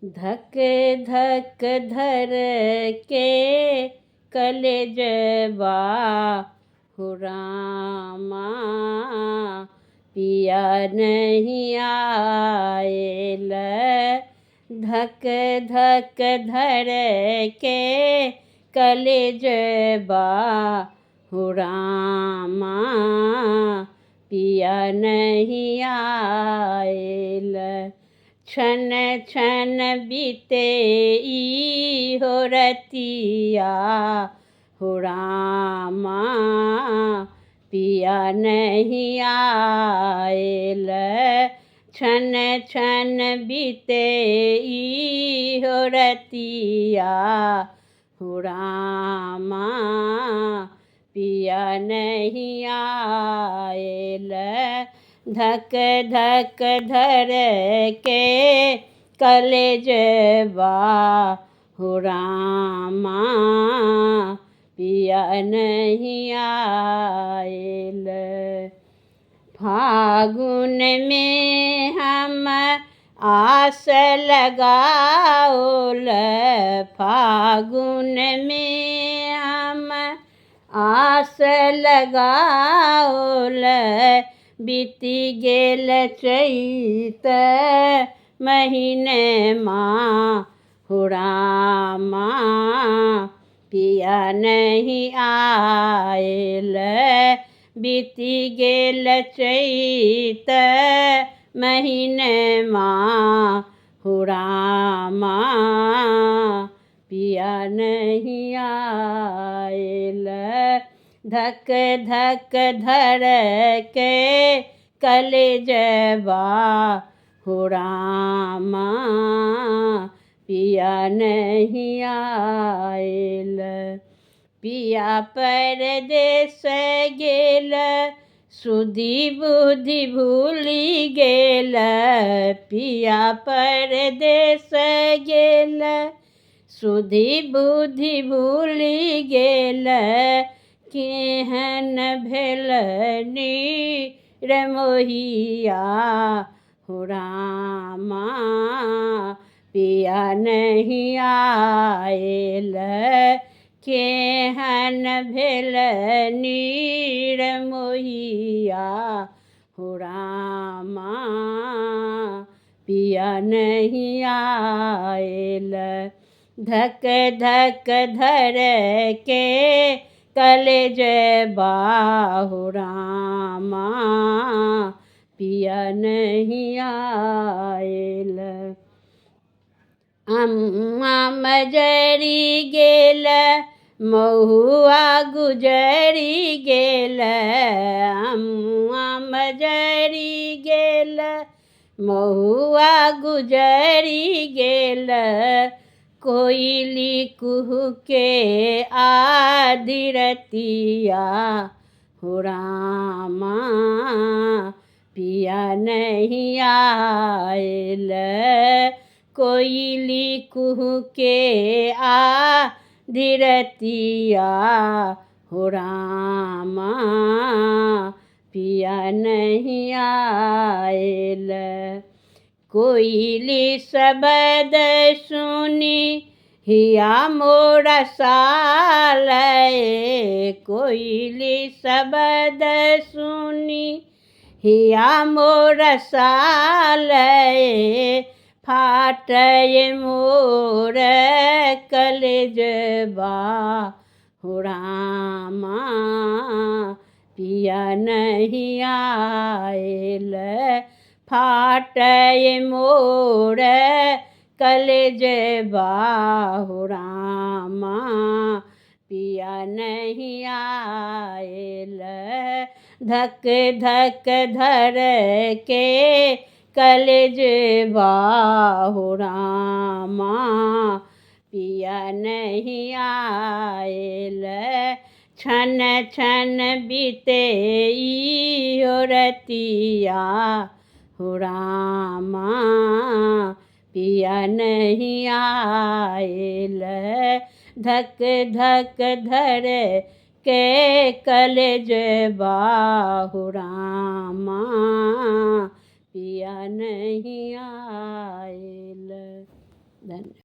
धक धक धर के कलेजवा हो रामा, पिया नहीं आएल। धक धक धर के कलेजवा हो रामा, पिया नहीं आएल। क्षण क्षण बीते ई हो रतिया हो रामा, पिया नहीं आएल। क्षण क्षण बीते ई हो रतिया हो रामा, पिया नहीं आएल। धक धक धर के कलेजवा हो रामा, पिया नहीं आएल। फागुन में हम आस लगाओल, फागुन में हम आस लगाओल। बीती गेल चैत महीने माँ हो रामा, पिया नहीं आएल। बीती गेल चैत महीने माँ हो रामा, पिया नहीं आएल। धक धक धर के कलेजवा हो रामा, पिया नहीं आएल। पिया परदेस गेल सुधि बुद्धि भूली गेल। पिया परदेस गेल सुधि बुद्धि भूली गेल। केहन भेल नीर मोहिया हो रामा, पिया नहीं आएल। केहन भेल नीर मोहिया हो रामा, पिया नहीं आएल। धक धक धर के कलेजवा हो रामा, पिया नहीं आएल। अम्मा मजरी गेल महुआ गुजरी गेल। अम्मा मजरी गेल महुआ गुजरी गेल। कोयली कुहू के आधी रतिया हो रामा, पिया नहीं आएल। कोयली कुहू के आधी रतिया हो रामा, पिया नहीं आएल। कोयली शब्द सुनी हिया मोरा सालय। कोयली शब्द सुनी हिया मोरा सालय। फाटय मोर कलेजवा हो रामा, पिया नहीं आएल। फाटय मोर कलेजवा हो रामा, पिया नहीं आएल। धक धक धर के कलेजवा हो रामा, पिया नहीं आएल। क्षण क्षण बीते ई हो रतिया हो रामा, पिया नहीं आएल। धक धक धर के कलेजवा हो रामा, पिया नहीं आएल। धन्यवाद।